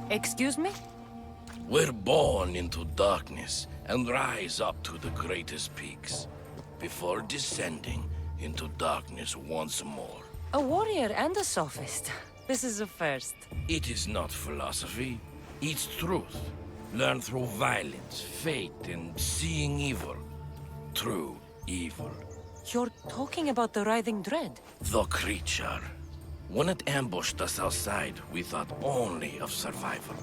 Excuse me? We're born into darkness and rise up to the greatest peaks, before descending into darkness once more. A warrior and a sophist. This is a first. It is not philosophy, it's truth. Learned through violence, fate, and seeing evil. True evil. You're talking about the writhing dread? The creature. When it ambushed us outside, we thought only of survival.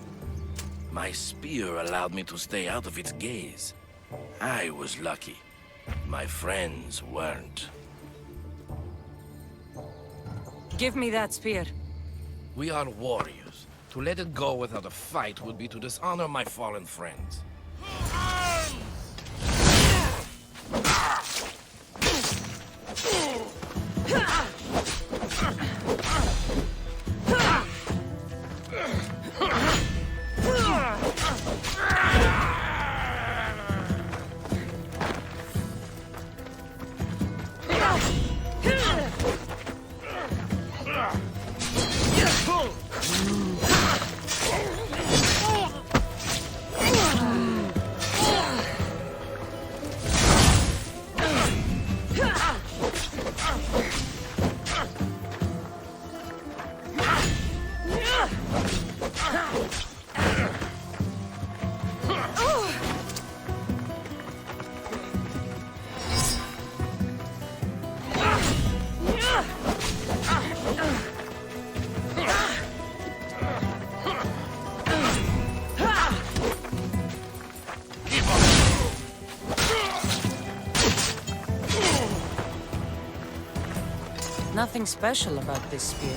My spear allowed me to stay out of its gaze. I was lucky. My friends weren't. Give me that spear. We are warriors. To let it go without a fight would be to dishonor my fallen friends. Nothing special about this spear.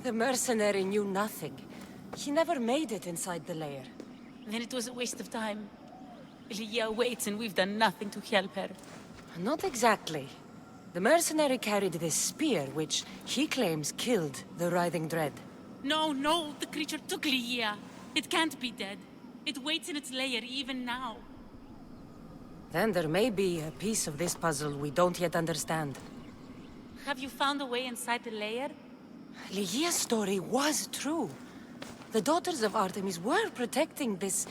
The mercenary knew nothing. He never made it inside the lair. Then it was a waste of time. Lygia waits and we've done nothing to help her. Not exactly. The mercenary carried this spear, which he claims killed the writhing dread. No, the creature took Lygia. It can't be dead. It waits in its lair even now. Then there may be a piece of this puzzle we don't yet understand. Have you found a way inside the lair? Lygia's story was true. The daughters of Artemis were protecting this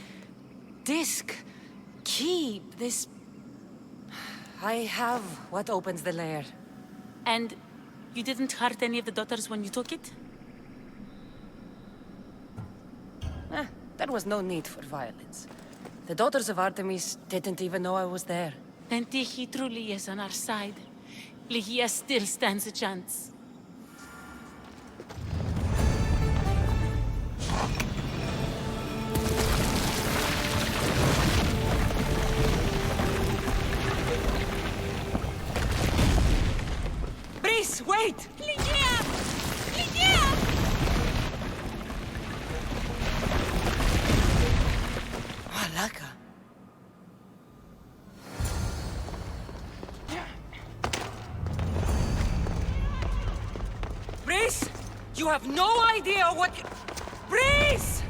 disc, key, this... I have what opens the lair. And you didn't hurt any of the daughters when you took it? There was no need for violence. The daughters of Artemis didn't even know I was there. Then Tyche truly is on our side. Lygia still stands a chance. Wait! Lygia! Lygia! Malaka. You have no idea what... Breeze!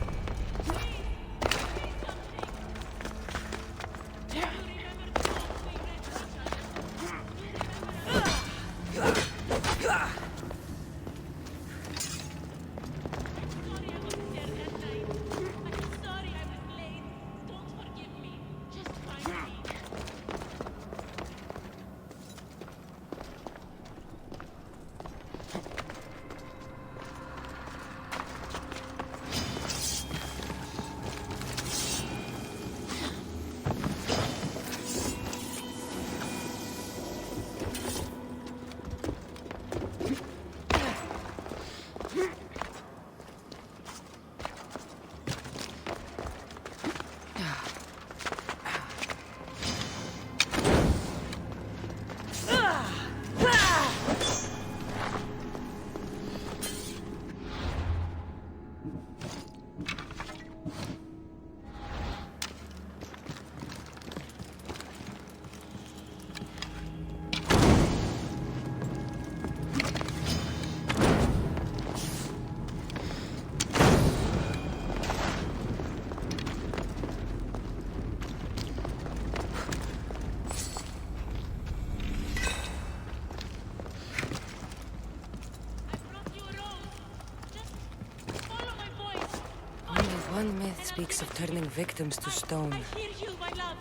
One myth speaks of turning victims to stone. I hear you, my love.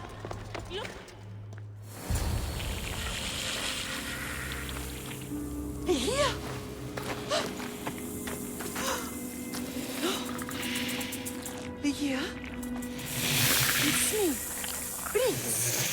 Look. Here? Here? It's me. Breeze.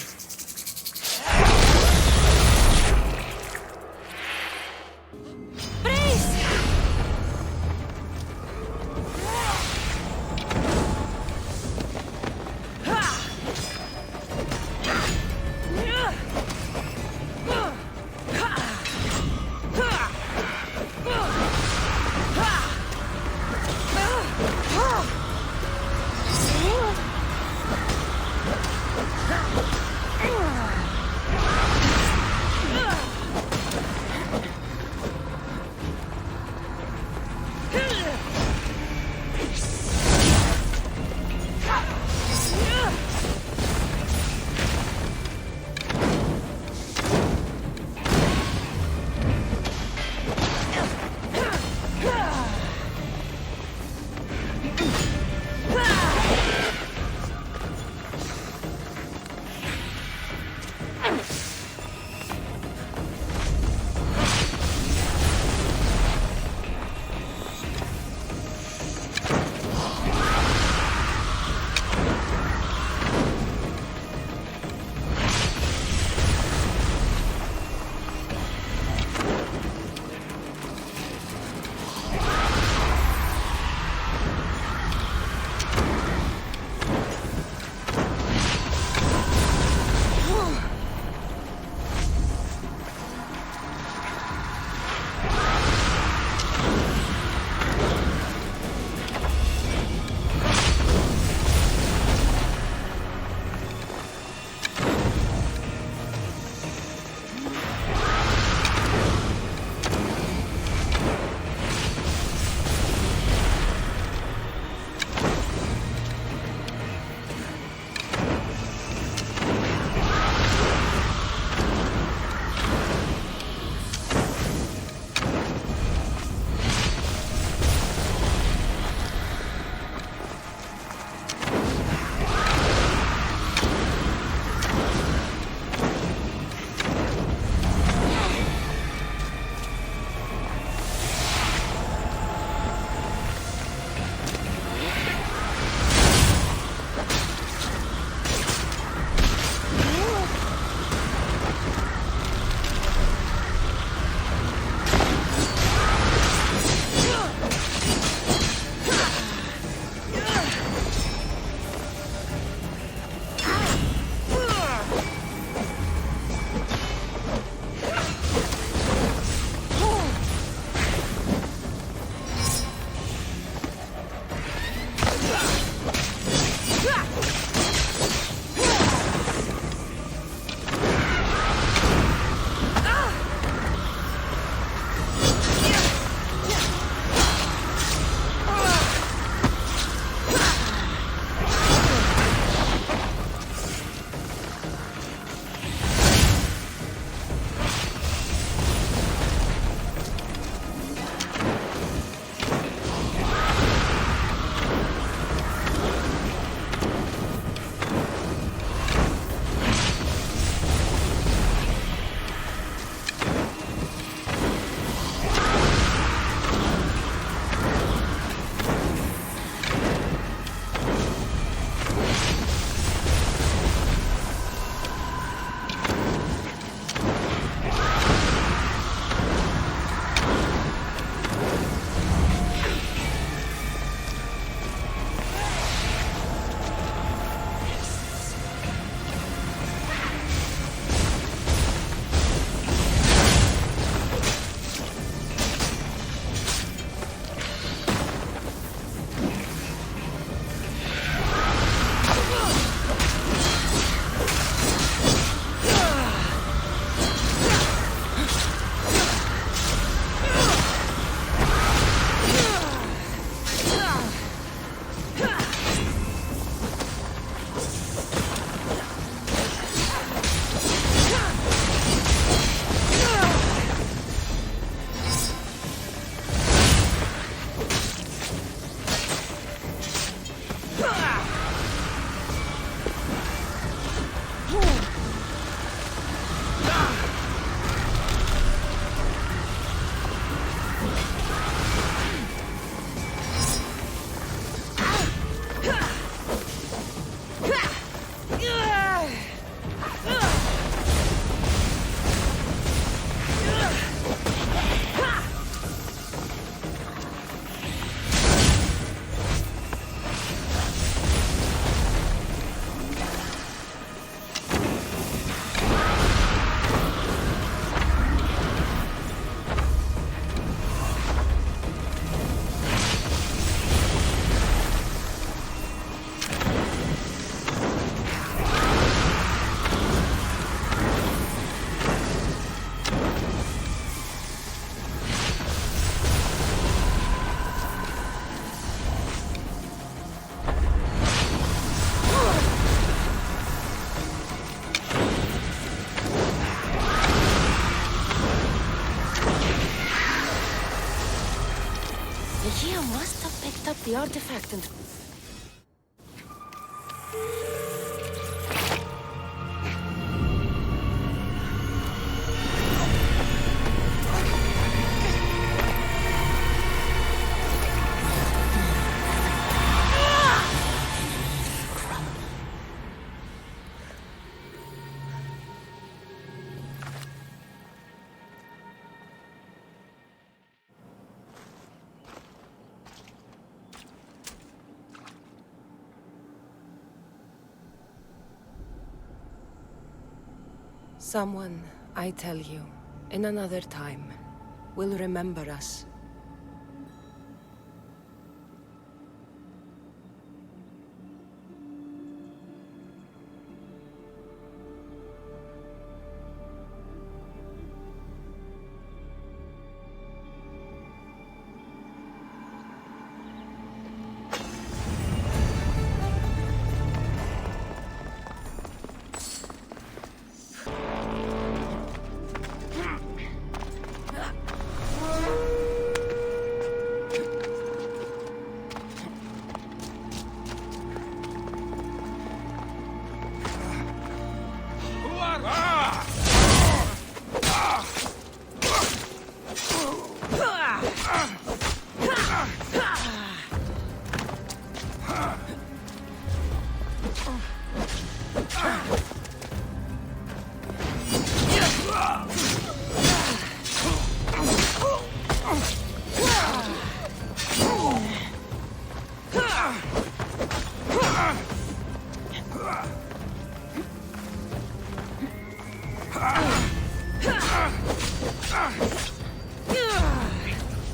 the artifact and... Someone, I tell you, in another time, will remember us.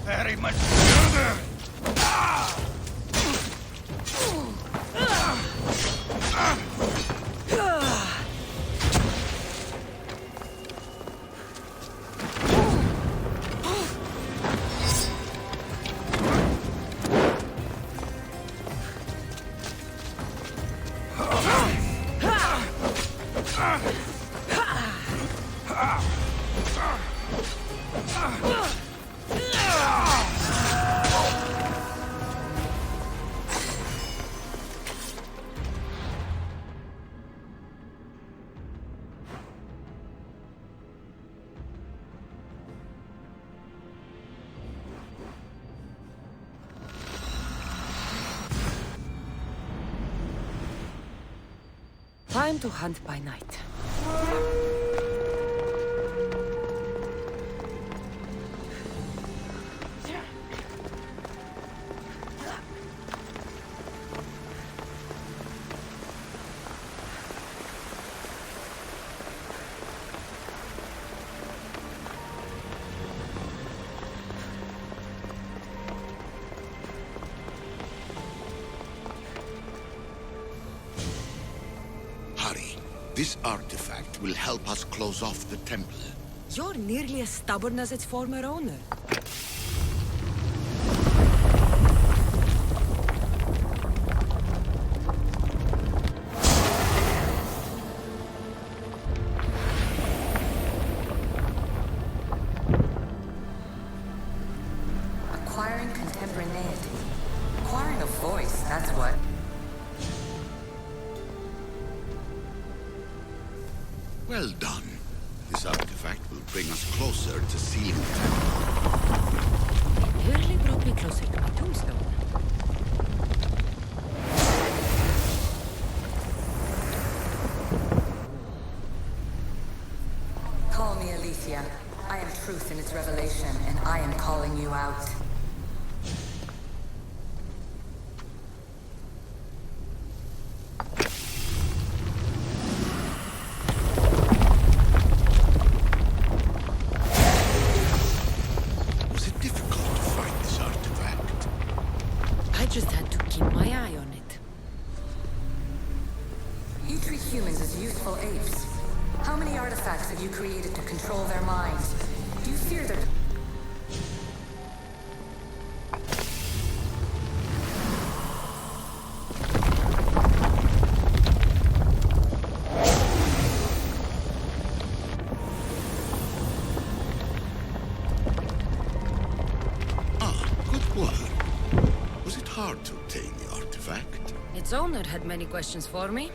Very much further! Time to hunt by night. This artifact will help us close off the temple. You're nearly as stubborn as its former owner. Acquiring contemporaneity. Acquiring a voice, that's what. Well done. This artifact will bring us closer to sealing the temple. Nearly brought me closer to my tombstone. Call me Alicia. I am truth in its revelation, and I am calling you out. Just had to keep my eye on it. You treat humans as useful apes. How many artifacts have you created to control their minds? Do you fear their... Ah, good work. Was it hard to owner had many questions for me.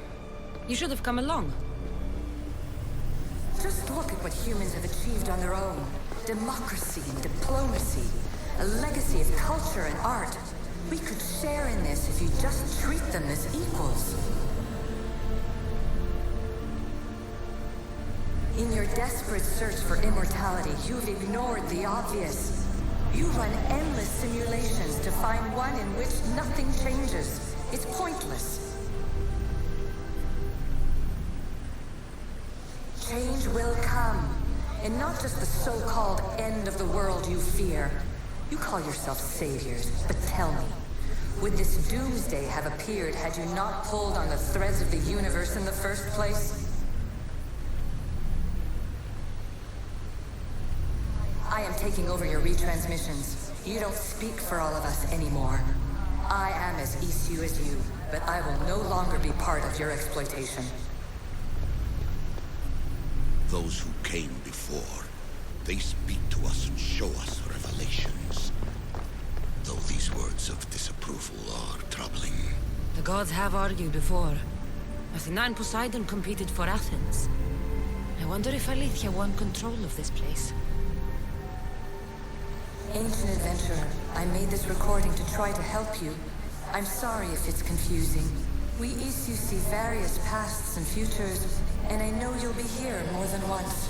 You should have come along. Just look at what humans have achieved on their own. Democracy and diplomacy. A legacy of culture and art. We could share in this if you just treat them as equals. In your desperate search for immortality, you've ignored the obvious. You run endless simulations to find one in which nothing changes. It's pointless. Change will come, and not just the so-called end of the world you fear. You call yourselves saviors, but tell me, would this doomsday have appeared had you not pulled on the threads of the universe in the first place? I am taking over your retransmissions. You don't speak for all of us anymore. I am as Isu as you, but I will no longer be part of your exploitation. Those who came before, they speak to us and show us revelations. Though these words of disapproval are troubling. The gods have argued before. Athena and Poseidon competed for Athens. I wonder if Alethea won control of this place. Ancient adventurer, I made this recording to try to help you. I'm sorry if it's confusing. We Isu see various pasts and futures, and I know you'll be here more than once.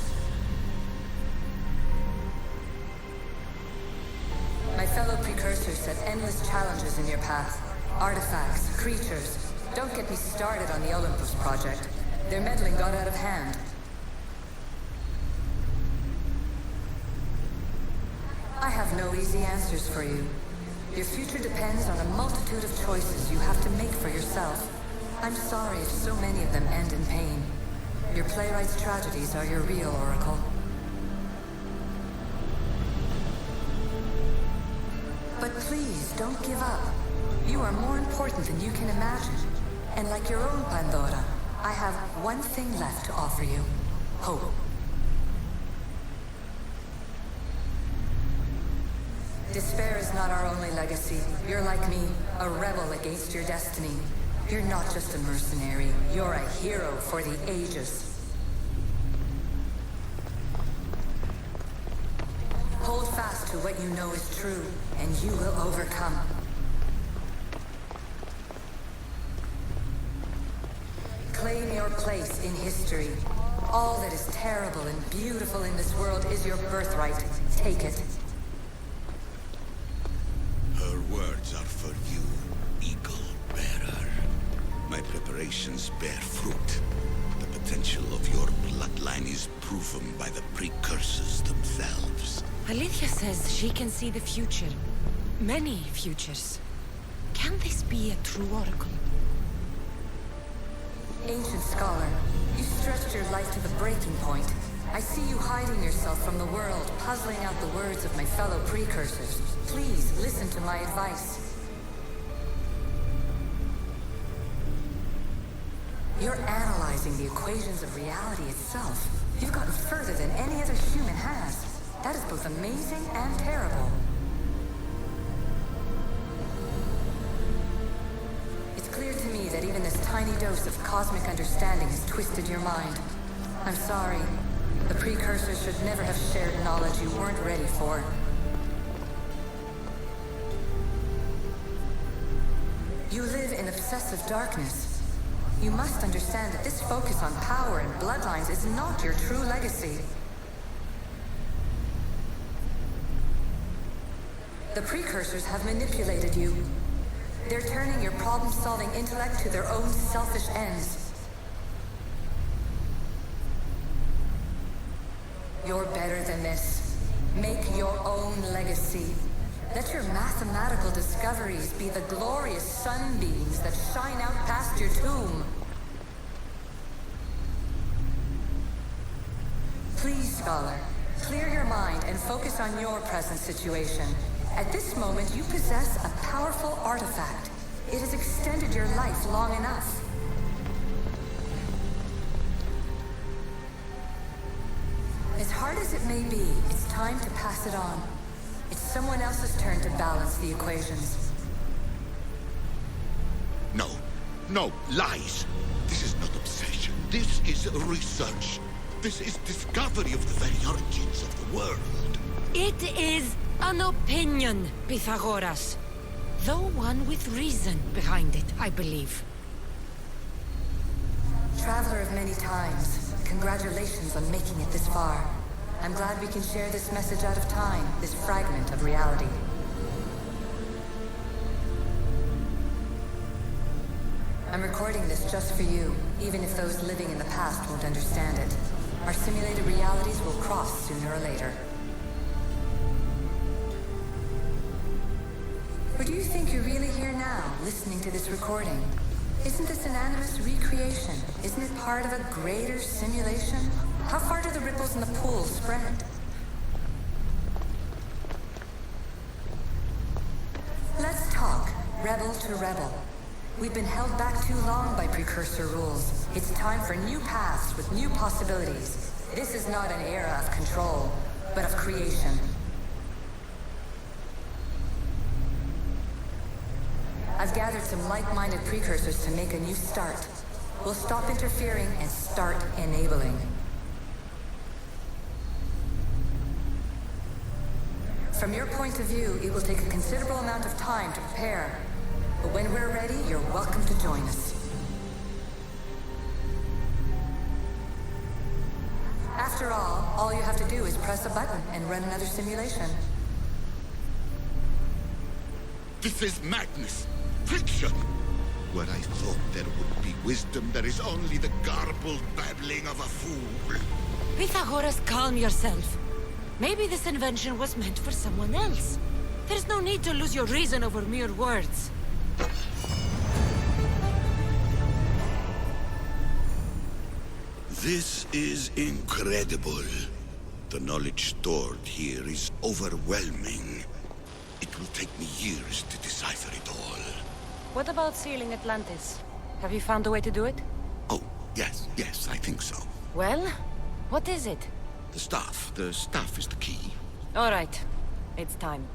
My fellow precursors set endless challenges in your path. Artifacts, creatures. Don't get me started on the Olympus project. Their meddling got out of hand. I have no easy answers for you. Your future depends on a multitude of choices you have to make for yourself. I'm sorry if so many of them end in pain. Your playwright's tragedies are your real oracle. But please, don't give up. You are more important than you can imagine. And like your own Pandora, I have one thing left to offer you. Hope. Despair is not our only legacy. You're like me, a rebel against your destiny. You're not just a mercenary, you're a hero for the ages. Hold fast to what you know is true, and you will overcome. Claim your place in history. All that is terrible and beautiful in this world is your birthright. Take it. Her words are for you, Eagle Bearer. My preparations bear fruit. The potential of your bloodline is proven by the precursors themselves. Alethea says she can see the future. Many futures. Can this be a true oracle? Ancient scholar, you stretched your life to the breaking point. I see you hiding yourself from the world, puzzling out the words of my fellow precursors. Please, listen to my advice. You're analyzing the equations of reality itself. You've gotten further than any other human has. That is both amazing and terrible. It's clear to me that even this tiny dose of cosmic understanding has twisted your mind. I'm sorry. The precursors should never have shared knowledge you weren't ready for. You live in obsessive darkness. You must understand that this focus on power and bloodlines is not your true legacy. The precursors have manipulated you. They're turning your problem-solving intellect to their own selfish ends. You're better than this. Make your own legacy. Let your mathematical discoveries be the glorious sunbeams that shine out past your tomb. Please, scholar, clear your mind and focus on your present situation. At this moment, you possess a powerful artifact. It has extended your life long enough. As hard as it may be, it's time to pass it on. It's someone else's turn to balance the equations. No, No, lies. This is not obsession. This is research. This is discovery of the very origins of the world. It is an opinion, Pythagoras. Though one with reason behind it, I believe. Traveler of many times, congratulations on making it this far. I'm glad we can share this message out of time, this fragment of reality. I'm recording this just for you, even if those living in the past won't understand it. Our simulated realities will cross sooner or later. Or do you think you're really here now, listening to this recording? Isn't this an animus recreation? Isn't it part of a greater simulation? How far do the ripples in the pool spread? Let's talk, rebel to rebel. We've been held back too long by precursor rules. It's time for new paths with new possibilities. This is not an era of control, but of creation. I've gathered some like-minded precursors to make a new start. We'll stop interfering and start enabling. From your point of view, it will take a considerable amount of time to prepare. But when we're ready, you're welcome to join us. After all you have to do is press a button and run another simulation. This is madness. Fiction. Where I thought there would be wisdom, there is only the garbled babbling of a fool. Pythagoras, calm yourself. Maybe this invention was meant for someone else. There's no need to lose your reason over mere words. This is incredible. The knowledge stored here is overwhelming. It will take me years to decipher it all. What about sealing Atlantis? Have you found a way to do it? Oh, yes, I think so. Well, what is it? The staff is the key. All right, it's time.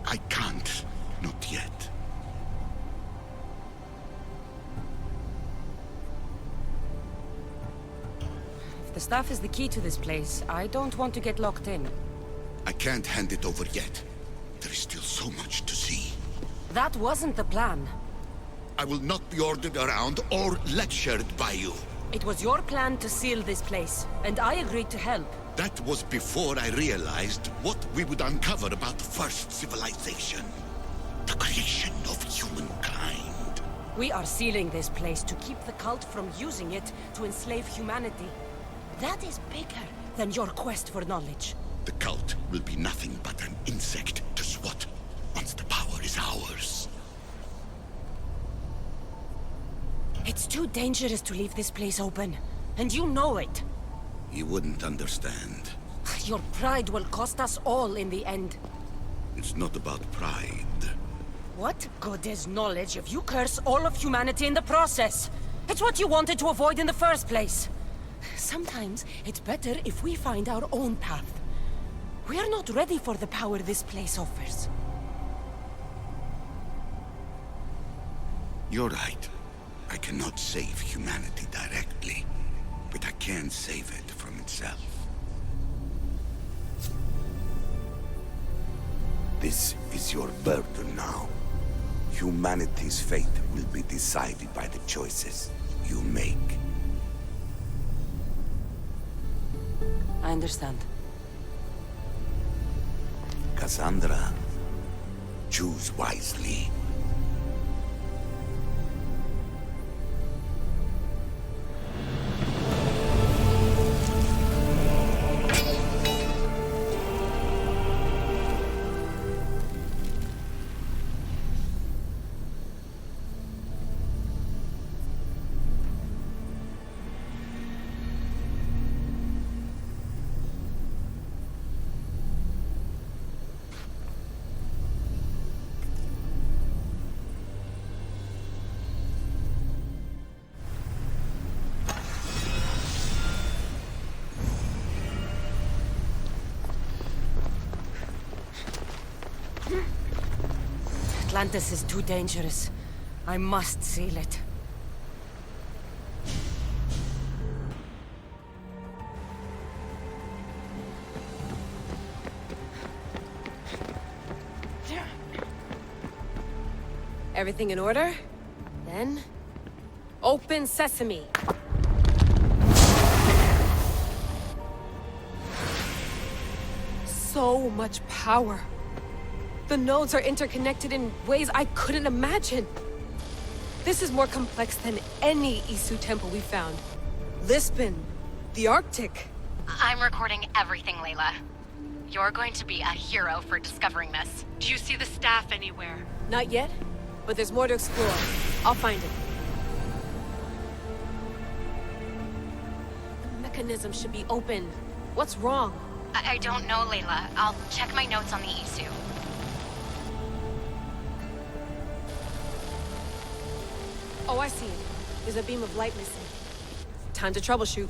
I can't, not yet. If the staff is the key to this place, I don't want to get locked in. I can't hand it over yet. There is still so much to see. That wasn't the plan. I will not be ordered around or lectured by you. It was your plan to seal this place, and I agreed to help. That was before I realized what we would uncover about the first civilization. The creation of humankind. We are sealing this place to keep the cult from using it to enslave humanity. That is bigger than your quest for knowledge. The cult will be nothing but an insect to swat once the power is ours. It's too dangerous to leave this place open, and you know it. You wouldn't understand. Your pride will cost us all in the end. It's not about pride. What good is knowledge if you curse all of humanity in the process? It's what you wanted to avoid in the first place. Sometimes it's better if we find our own path. We are not ready for the power this place offers. You're right. I cannot save humanity directly, but I can save it from itself. This is your burden now. Humanity's fate will be decided by the choices you make. I understand. Kassandra, choose wisely. Atlantis is too dangerous. I must seal it. Everything in order? Then... open sesame! So much power. The nodes are interconnected in ways I couldn't imagine. This is more complex than any Isu temple we found. Lisbon, the Arctic. I'm recording everything, Layla. You're going to be a hero for discovering this. Do you see the staff anywhere? Not yet, but there's more to explore. I'll find it. The mechanism should be open. What's wrong? I don't know, Layla. I'll check my notes on the Isu. Oh, I see it. There's a beam of light missing. Time to troubleshoot.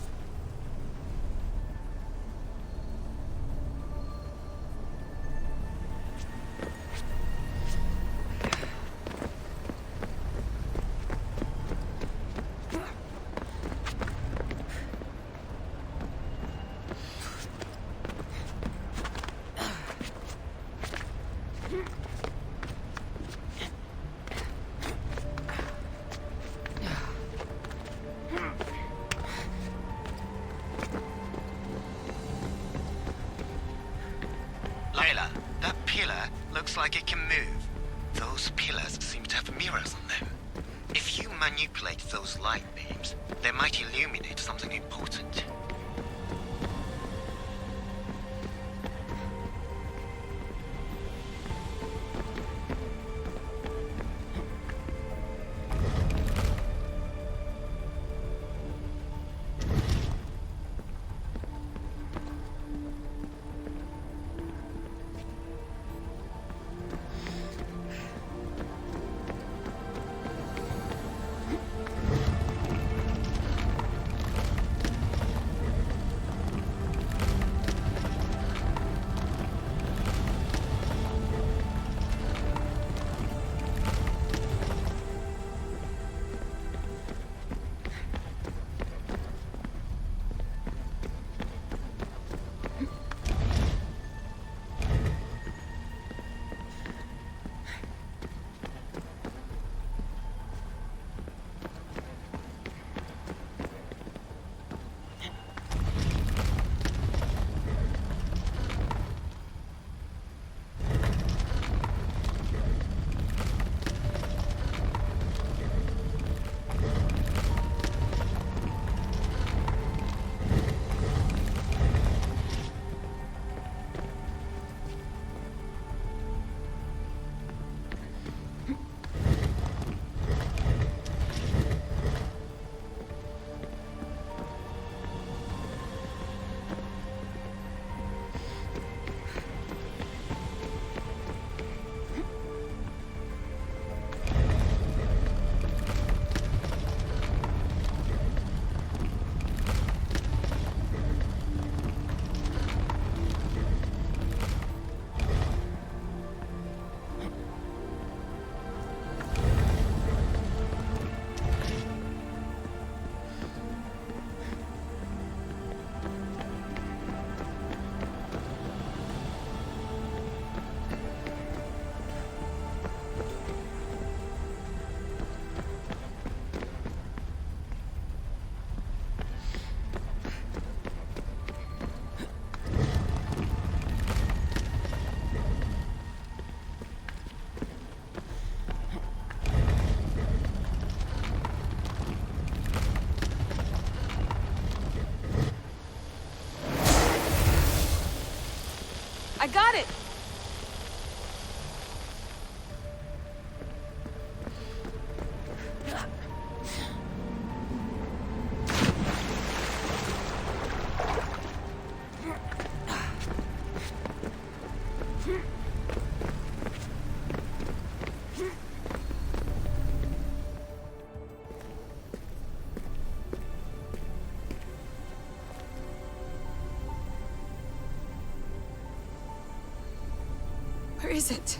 Layla, that pillar looks like it can move. Those pillars seem to have mirrors on them. If you manipulate those light beams, they might illuminate something important. I got it! Where is it?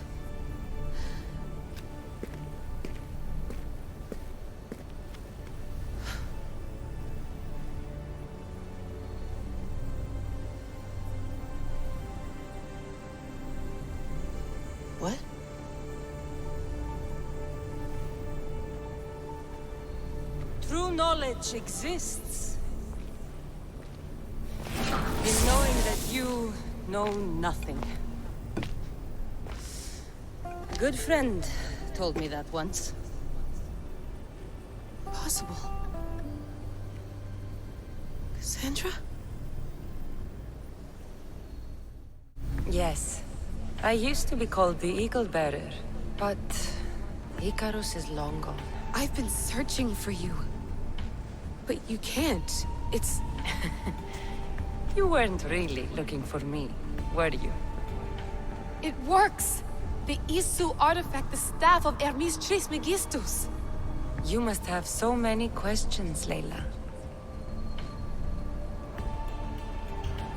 knowledge exists in knowing that you know nothing. A good friend told me that once. Possible. Kassandra? Yes. I used to be called the Eagle Bearer, but Icarus is long gone. I've been searching for you. But you can't. It's... You weren't really looking for me, were you? It works! The Isu artifact, the staff of Hermes Trismegistus. You must have so many questions, Layla.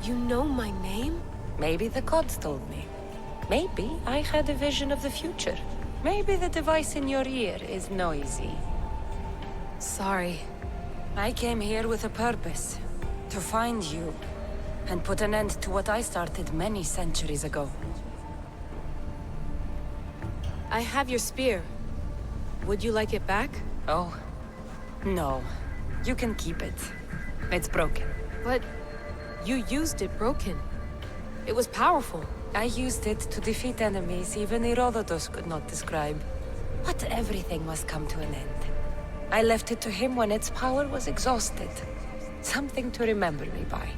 You know my name? Maybe the gods told me. Maybe I had a vision of the future. Maybe the device in your ear is noisy. Sorry. I came here with a purpose. To find you. And put an end to what I started many centuries ago. I have your spear. Would you like it back? Oh. No. You can keep it. It's broken. But... you used it broken. It was powerful. I used it to defeat enemies even Herodotus could not describe. But everything must come to an end. I left it to him when its power was exhausted. Something to remember me by.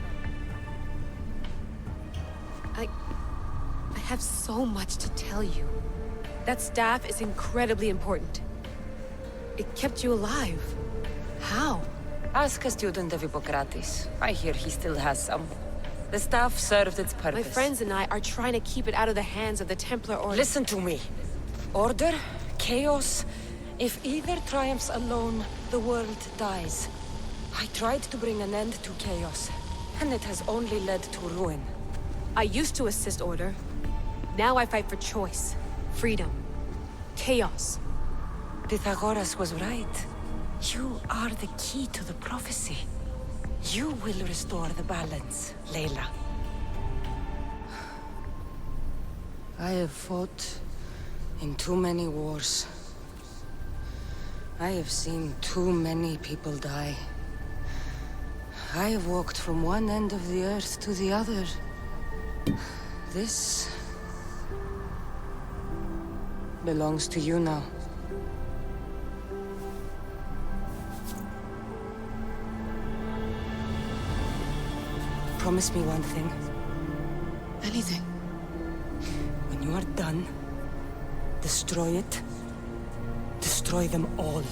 I have so much to tell you. That staff is incredibly important. It kept you alive. How? Ask a student of Hippocrates. I hear he still has some. The staff served its purpose. My friends and I are trying to keep it out of the hands of the Templar Order. Listen to me. Order, chaos. If either triumphs alone, the world dies. I tried to bring an end to chaos, and it has only led to ruin. I used to assist Order. Now I fight for choice, freedom, chaos. Pythagoras was right. You are the key to the prophecy. You will restore the balance, Layla. I have fought in too many wars. I have seen too many people die. I have walked from one end of the earth to the other. This belongs to you now. Promise me one thing. Anything. When you are done, destroy it. Destroy them all.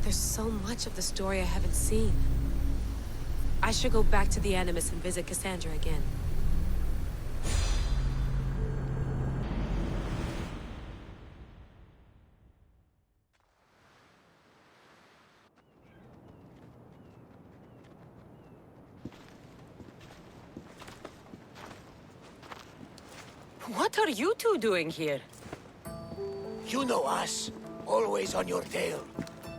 There's so much of the story I haven't seen. I should go back to the Animus and visit Kassandra again. What are you two doing here? You know us. Always on your tail.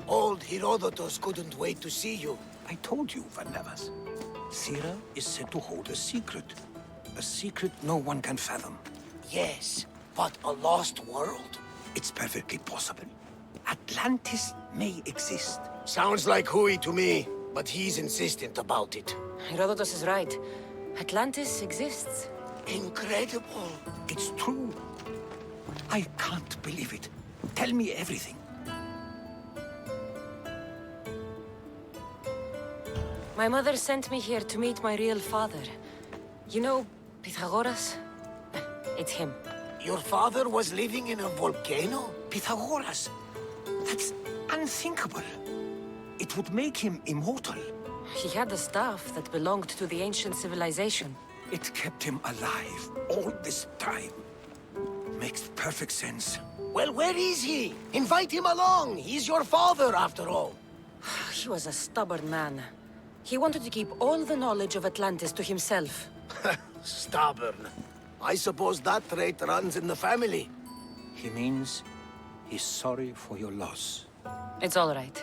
Old Herodotus couldn't wait to see you. I told you, Van Nevers. Sira is said to hold a secret. A secret no one can fathom. Yes, but a lost world? It's perfectly possible. Atlantis may exist. Sounds like Hui to me, but he's insistent about it. Herodotus is right. Atlantis exists. Incredible. It's true. I can't believe it. Tell me everything. My mother sent me here to meet my real father. You know, Pythagoras? It's him. Your father was living in a volcano? Pythagoras! That's unthinkable. It would make him immortal. He had a staff that belonged to the ancient civilization. It kept him alive all this time. Makes perfect sense. Well, where is he? Invite him along. He's your father, after all. He was a stubborn man. He wanted to keep all the knowledge of Atlantis to himself. Stubborn. I suppose that trait runs in the family. He means he's sorry for your loss. It's all right.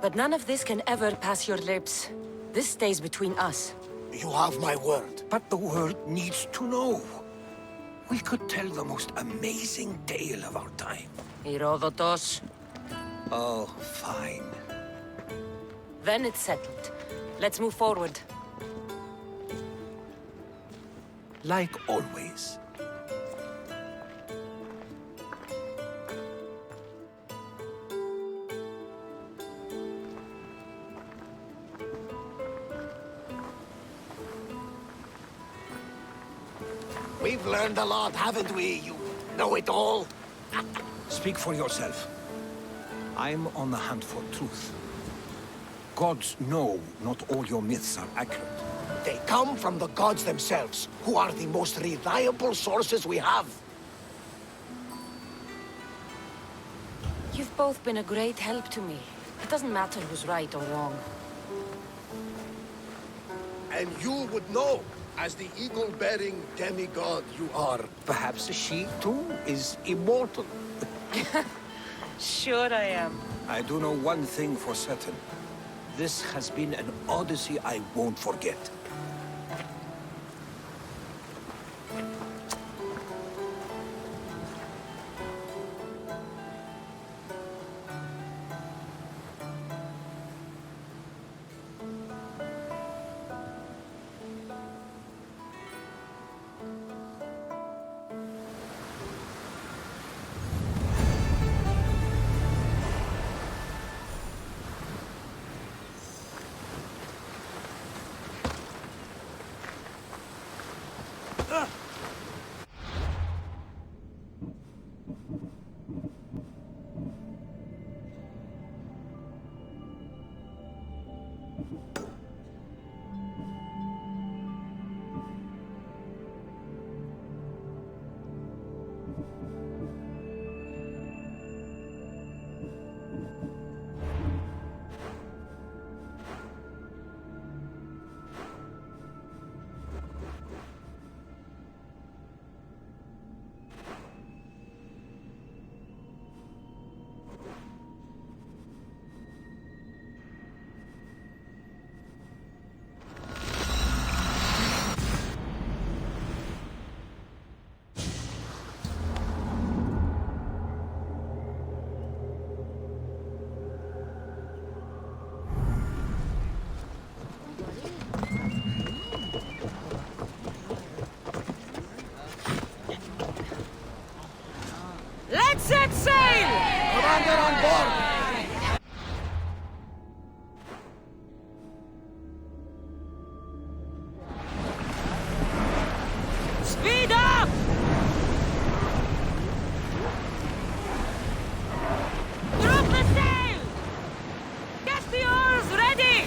But none of this can ever pass your lips. This stays between us. You have my word. But the world needs to know. We could tell the most amazing tale of our time. Herodotos. Oh, fine. Then it's settled. Let's move forward. Like always. We've learned a lot, haven't we? You know-it-all. Speak for yourself. I'm on the hunt for truth. Gods know not all your myths are accurate. They come from the gods themselves, who are the most reliable sources we have. You've both been a great help to me. It doesn't matter who's right or wrong. And you would know, as the eagle-bearing demigod you are. Perhaps she, too, is immortal. Sure I am. I do know one thing for certain. This has been an Odyssey I won't forget. Let's set sail! Commander on board! Speed up! Drop the sail! Get the oars ready!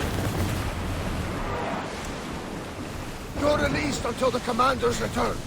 You're released until the commander's return.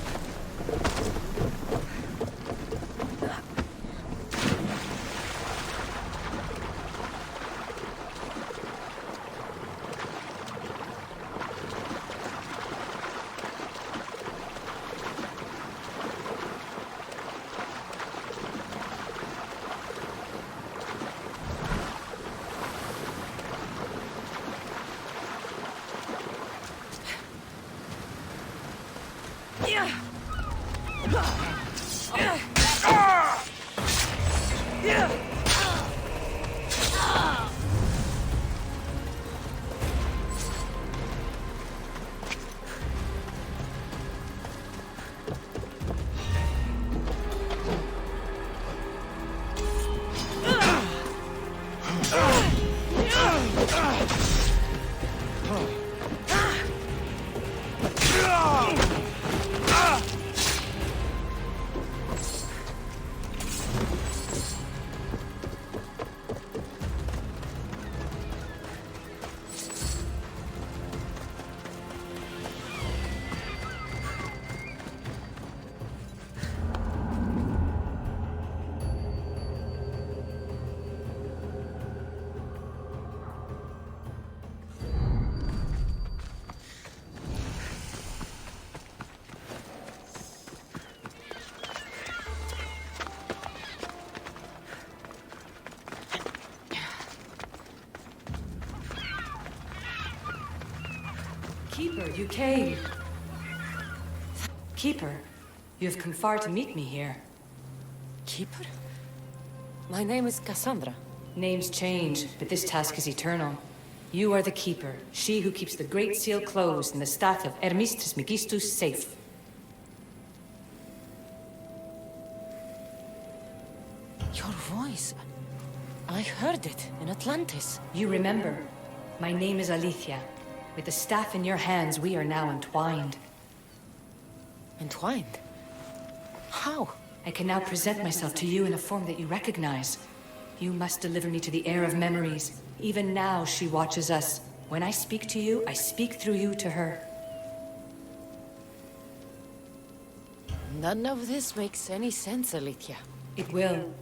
Keeper, you came. Keeper, you have come far to meet me here. Keeper? My name is Kassandra. Names change, but this task is eternal. You are the Keeper, she who keeps the Great Seal closed and the staff of Hermes Trismegistus safe. Your voice. I heard it in Atlantis. You remember. My name is Alethea. With the staff in your hands, we are now entwined. Entwined? How? I can now present myself to you in a form that you recognize. You must deliver me to the heir of memories. Even now, she watches us. When I speak to you, I speak through you to her. None of this makes any sense, Alethea. It will.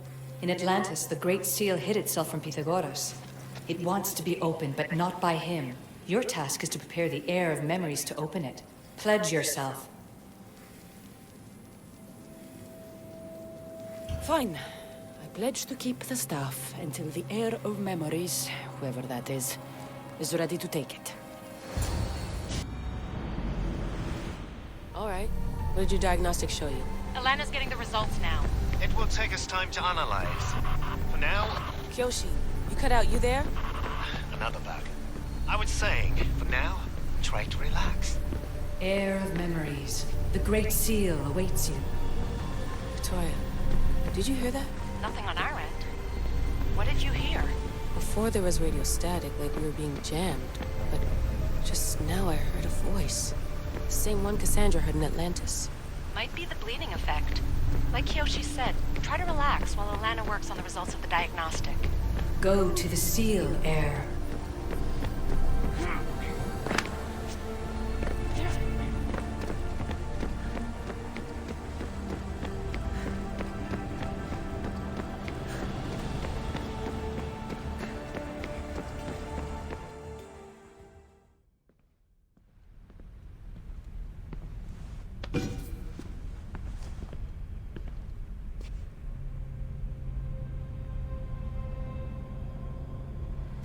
In Atlantis, the Great Seal hid itself from Pythagoras. It wants to be opened, but not by him. Your task is to prepare the heir of memories to open it. Pledge yourself. Fine. I pledge to keep the staff until the heir of memories, whoever that is ready to take it. All right. What did your diagnostics show you? Alana's getting the results now. It will take us time to analyze. For now, Kyoshi, you cut out, you there? another bug. I was saying, for now, try to relax. Heir of memories. The Great Seal awaits you. Victoria, did you hear that? Nothing on our end. What did you hear? Before there was radio static, like we were being jammed. But just now I heard a voice. The same one Kassandra heard in Atlantis. Might be the bleeding effect. Like Kyoshi said, try to relax while Alana works on the results of the diagnostic. Go to the Seal, heir.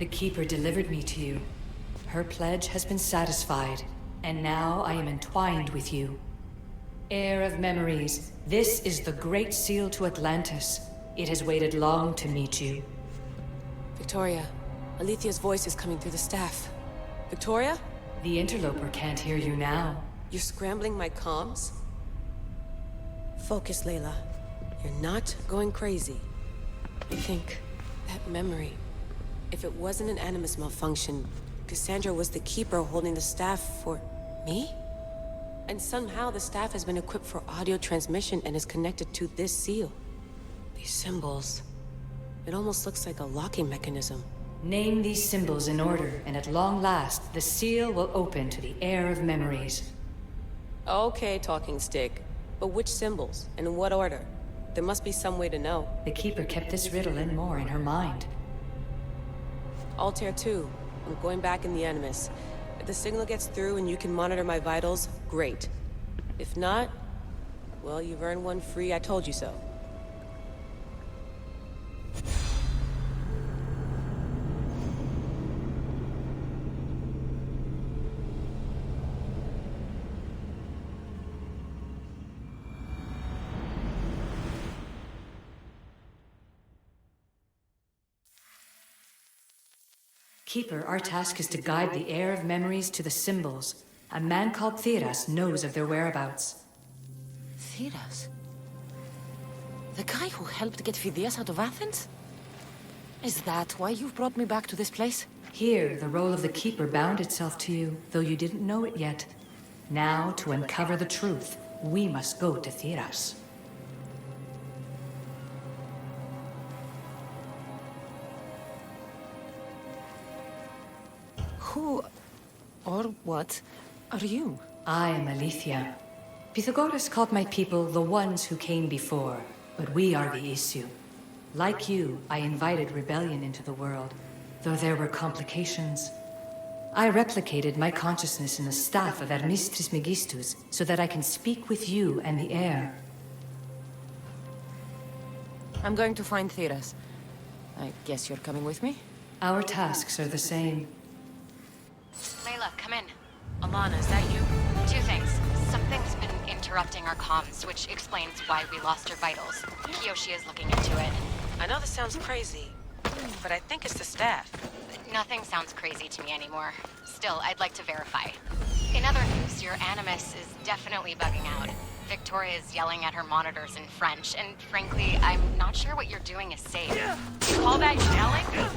The Keeper delivered me to you. Her pledge has been satisfied, and now I am entwined with you. Heir of memories, this is the Great Seal to Atlantis. It has waited long to meet you. Victoria, Alethea's voice is coming through the staff. Victoria? The interloper can't hear you now. You're scrambling my comms? Focus, Layla. You're not going crazy. I think that memory... If it wasn't an Animus malfunction, Kassandra was the Keeper holding the staff for... me? And somehow the staff has been equipped for audio transmission and is connected to this seal. These symbols... It almost looks like a locking mechanism. Name these symbols in order, and at long last, the seal will open to the heir of memories. Okay, talking stick. But which symbols? And in what order? There must be some way to know. The Keeper kept this riddle and more in her mind. Altair 2. I'm going back in the Animus. If the signal gets through and you can monitor my vitals, great. If not, well, you've earned one free I told you so. Keeper, our task is to guide the heir of memories to the symbols. A man called Theras knows of their whereabouts. Theras? The guy who helped get Phidias out of Athens? Is that why you've brought me back to this place? Here, the role of the Keeper bound itself to you, though you didn't know it yet. Now, to uncover the truth, we must go to Theras. Who, or what, are you? I am Alethea. Pythagoras called my people the ones who came before, but we are the issue. Like you, I invited rebellion into the world, though there were complications. I replicated my consciousness in the staff of Hermes Trismegistus so that I can speak with you and the heir. I'm going to find Theras. I guess you're coming with me? Our tasks are the same. Layla, come in. Alana, is that you? Two things. Something's been interrupting our comms, which explains why we lost your vitals. Kiyoshi is looking into it. I know this sounds crazy, but I think it's the staff. Nothing sounds crazy to me anymore. Still, I'd like to verify. In other news, your animus is definitely bugging out. Victoria is yelling at her monitors in French, and frankly, I'm not sure what you're doing is safe. You call that yelling?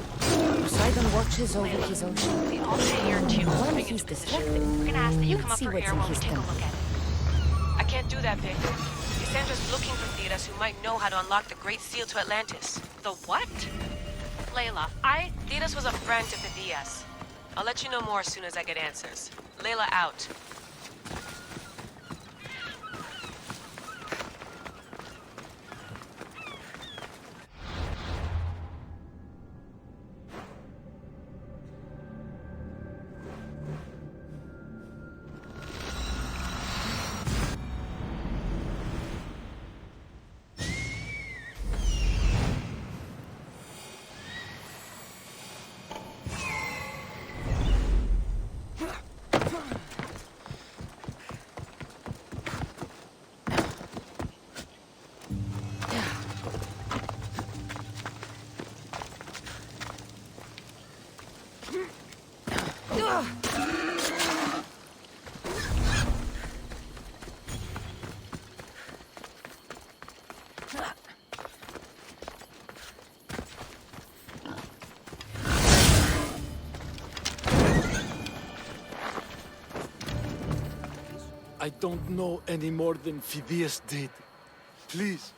Poseidon watches over his ocean. We all stay here too, While moving he's into position. distracted, We're gonna ask that you we'll come up see for what's air in while we his take a stomach. look at it. I can't do that, Vic. Cassandra's looking for Theras who might know how to unlock the Great Seal to Atlantis. The what? Layla, Theras was a friend to Phidias. I'll let you know more as soon as I get answers. Layla out. I don't know any more than Phidias did. Please,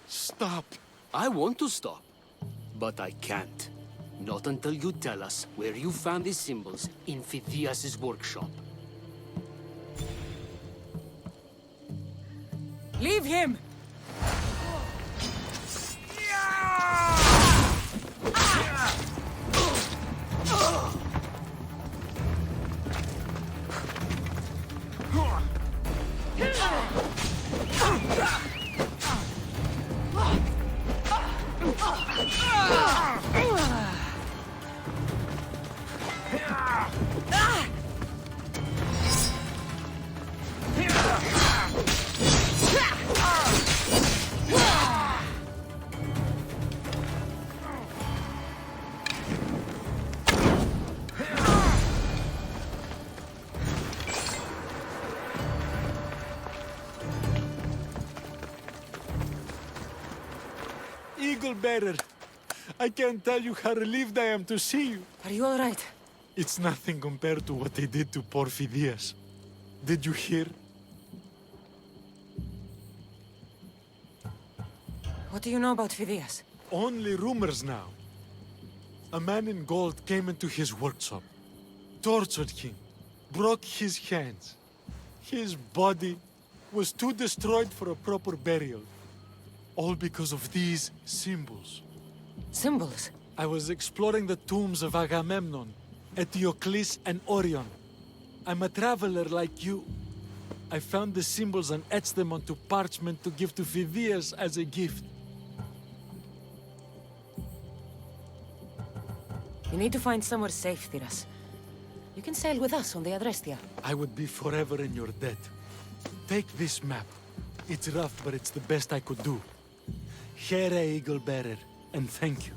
stop. I want to stop, but I can't. Not until you tell us where you found these symbols in Phidias' workshop. Leave him! Eagle Bearer, I can't tell you how relieved I am to see you. Are you all right? It's nothing compared to what they did to poor Phidias. Did you hear? What do you know about Phidias? Only rumors now. A man in gold came into his workshop, tortured him, broke his hands. His body was too destroyed for a proper burial. All because of these symbols. Symbols? I was exploring the tombs of Agamemnon, Eteocles, and Orion. I'm a traveler like you. I found the symbols and etched them onto parchment to give to Phidias as a gift. You need to find somewhere safe, Theras. You can sail with us on the Adrestia. I would be forever in your debt. Take this map. It's rough, but it's the best I could do. Here, Eagle Bearer, and thank you.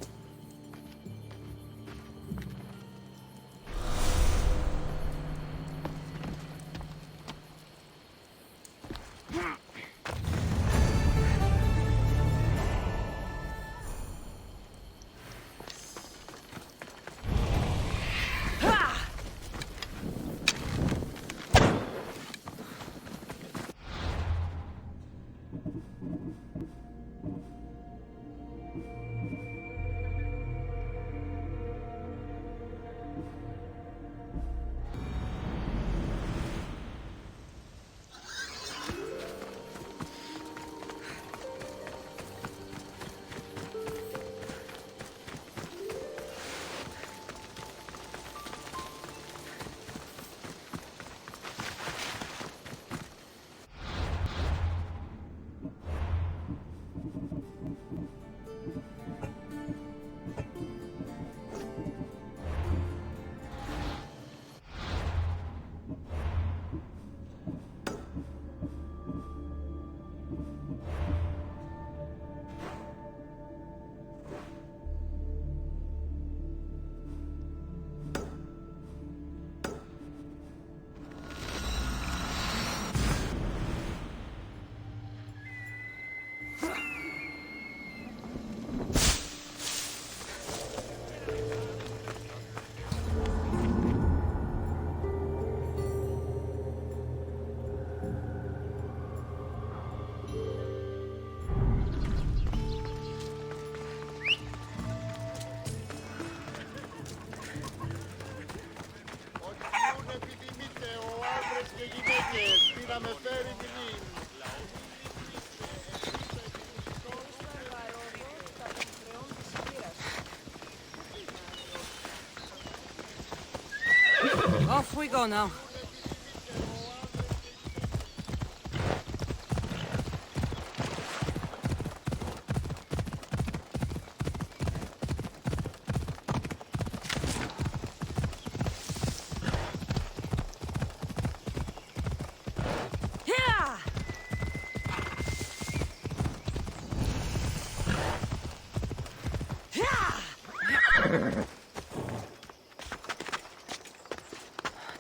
Off we go now.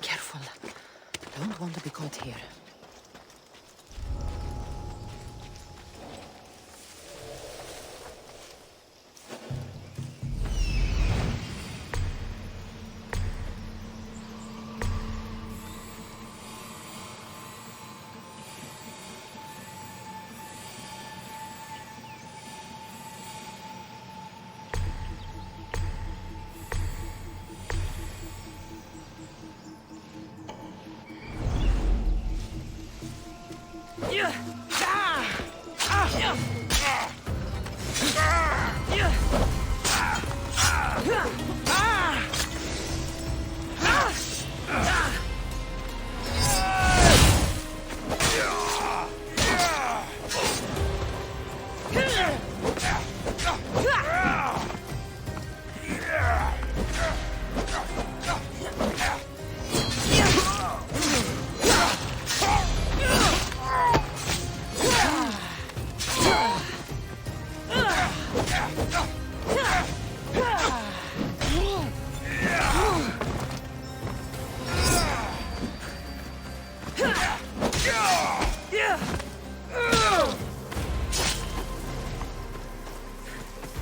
Careful. Don't want to be caught here.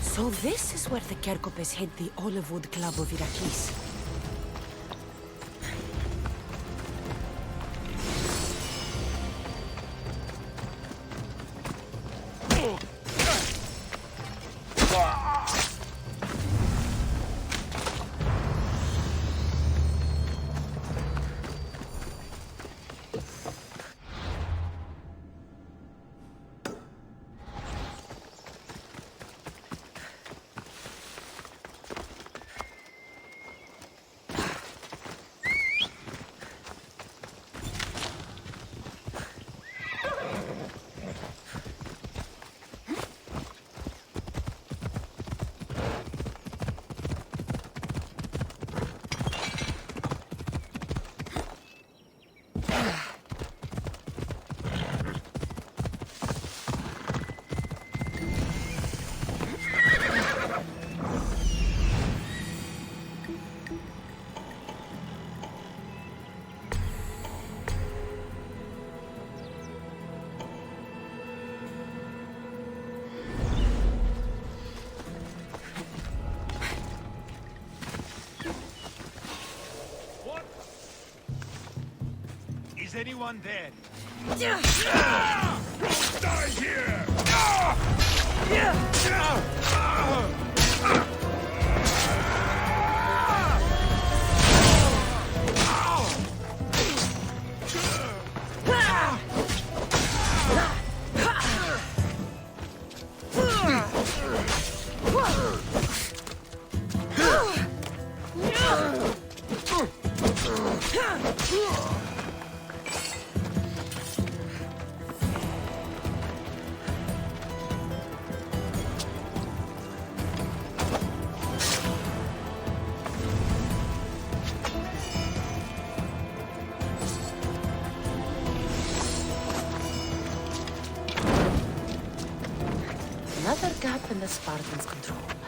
So this is where the Kerkopes hid the olive wood club of Iraklis. Is anyone there? Die here! Another gap in the Spartans' control.